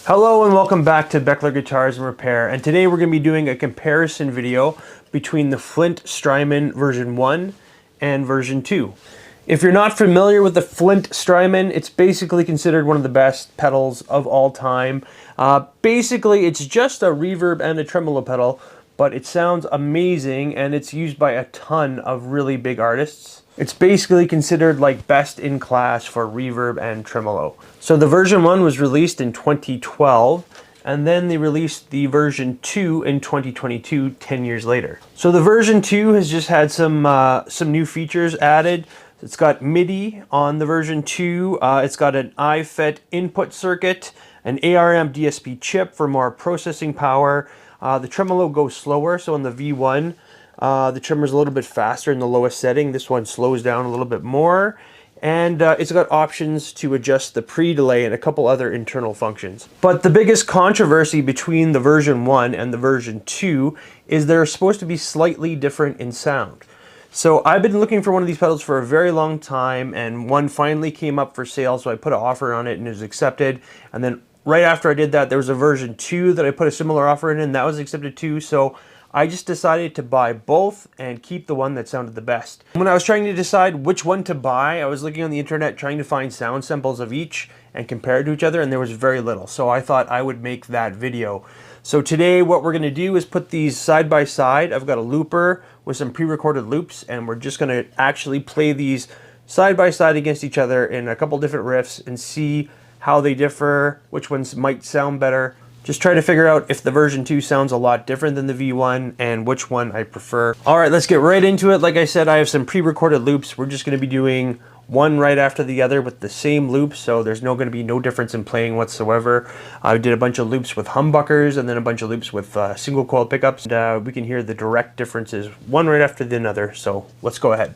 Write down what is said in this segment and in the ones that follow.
Hello and welcome back to Beckler Guitars and Repair, and today we're going to be doing a comparison video between the Flint Strymon version 1 and version 2. If you're not familiar with the Flint Strymon, it's basically considered one of the best pedals of all time. Basically it's just a reverb and a tremolo pedal, but it sounds amazing and it's used by a ton of really big artists. It's basically considered like best in class for reverb and tremolo. So the version 1 was released in 2012, and then they released the version 2 in 2022, 10 years later. So the version 2 has just had some new features added. It's got MIDI on the version 2, it's got an iFET input circuit, an ARM DSP chip for more processing power. The tremolo goes slower, so on the V1, the tremor's a little bit faster in the lowest setting. This one slows down a little bit more. And it's got options to adjust the pre-delay and a couple other internal functions. But the biggest controversy between the version 1 and the version 2 is they're supposed to be slightly different in sound. So I've been looking for one of these pedals for a very long time, and one finally came up for sale, so I put an offer on it and it was accepted. And then right after I did that, there was a version 2 that I put a similar offer in, and that was accepted too. So I just decided to buy both and keep the one that sounded the best. When I was trying to decide which one to buy, I was looking on the internet trying to find sound samples of each and compare it to each other, and there was very little. So I thought I would make that video. So today what we're going to do is put these side by side. I've got a looper with some pre-recorded loops, and we're just going to actually play these side by side against each other in a couple different riffs and see how they differ, which ones might sound better. Just try to figure out if the version 2 sounds a lot different than the V1 and which one I prefer. Alright, let's get right into it. Like I said, I have some pre-recorded loops. We're just going to be doing one right after the other with the same loops, so there's going to be no difference in playing whatsoever. I did a bunch of loops with humbuckers and then a bunch of loops with single coil pickups. And, we can hear the direct differences one right after the other, so let's go ahead.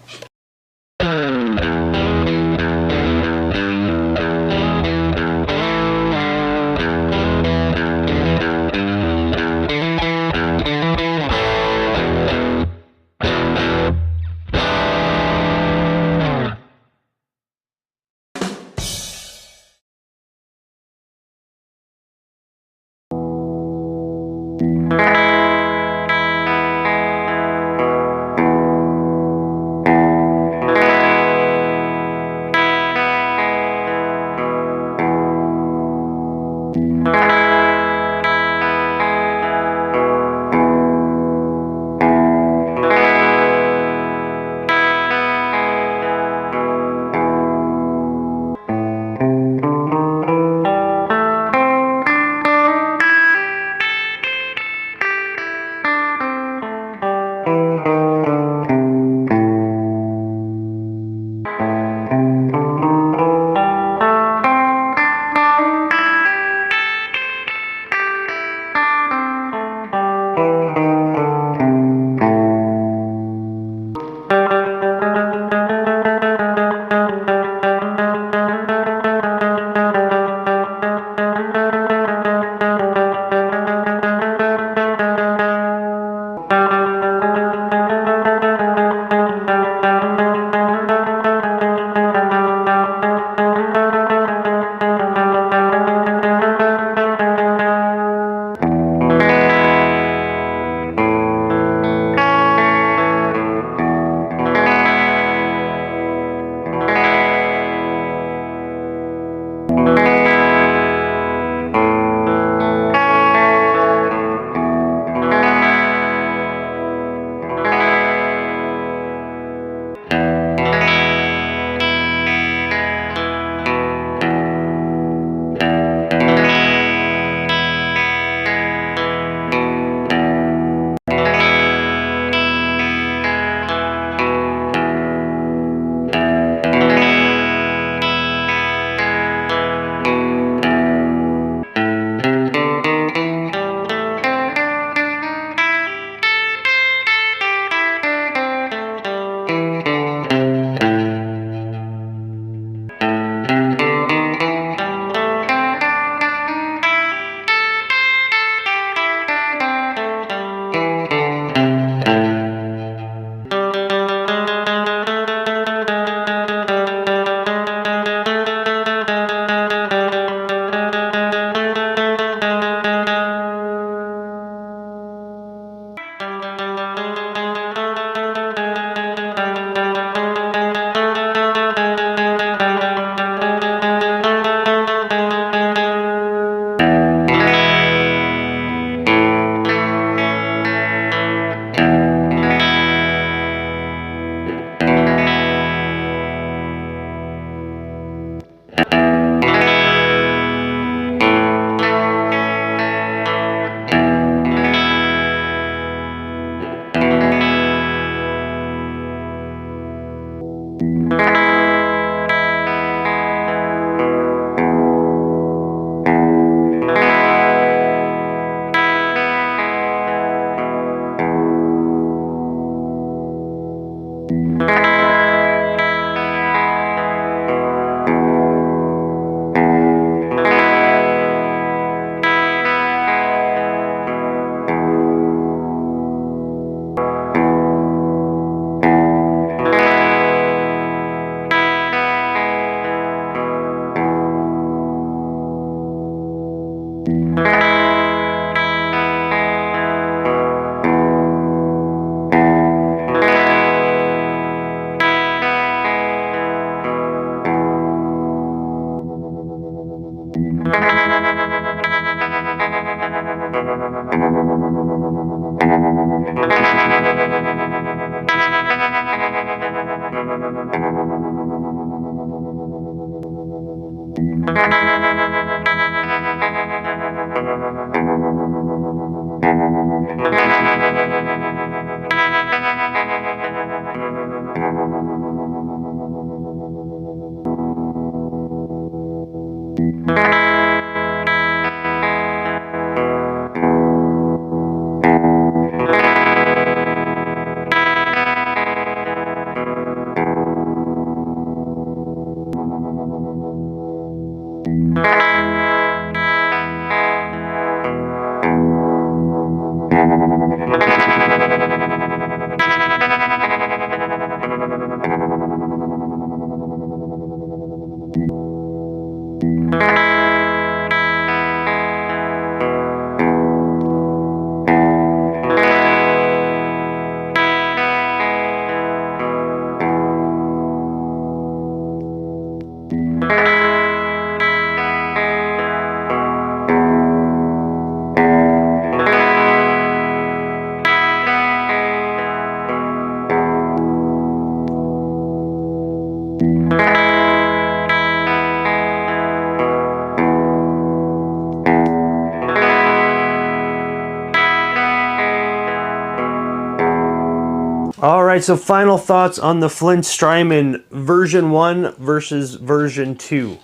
Alright, so final thoughts on the Flint Strymon version 1 versus version 2.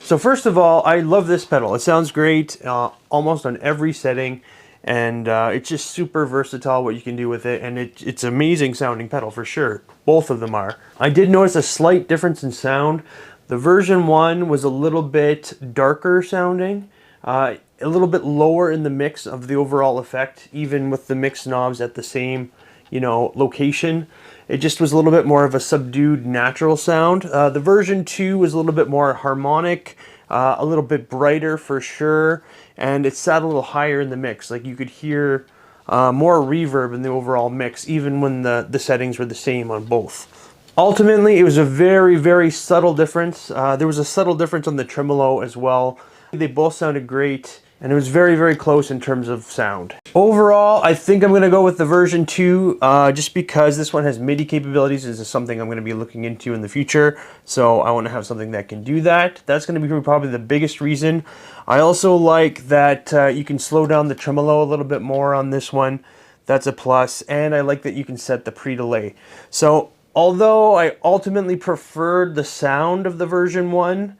So first of all, I love this pedal. It sounds great almost on every setting, and it's just super versatile what you can do with it, and it's amazing sounding pedal for sure. Both of them are. I did notice a slight difference in sound. The version 1 was a little bit darker sounding, a little bit lower in the mix of the overall effect, even with the mix knobs at the same location. It just was a little bit more of a subdued natural sound. The version 2 was a little bit more harmonic, a little bit brighter for sure, and it sat a little higher in the mix. Like you could hear more reverb in the overall mix, even when the settings were the same on both. Ultimately, it was a very, very subtle difference. There was a subtle difference on the tremolo as well. They both sounded great, and it was very, very close in terms of sound. Overall, I think I'm going to go with the version 2 just because this one has MIDI capabilities. This is something I'm going to be looking into in the future, so I want to have something that can do that. That's going to be probably the biggest reason. I also like that you can slow down the tremolo a little bit more on this one. That's a plus, and I like that you can set the pre-delay. So although I ultimately preferred the sound of the version 1,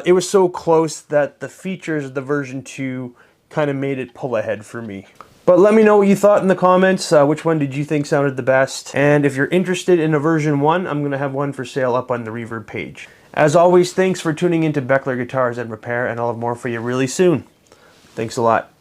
it was so close that the features of the version 2 kind of made it pull ahead for me. But let me know what you thought in the comments. Which one did you think sounded the best? And if you're interested in a version 1, I'm going to have one for sale up on the Reverb page. As always, thanks for tuning into Beckler Guitars and Repair, and I'll have more for you really soon. Thanks a lot.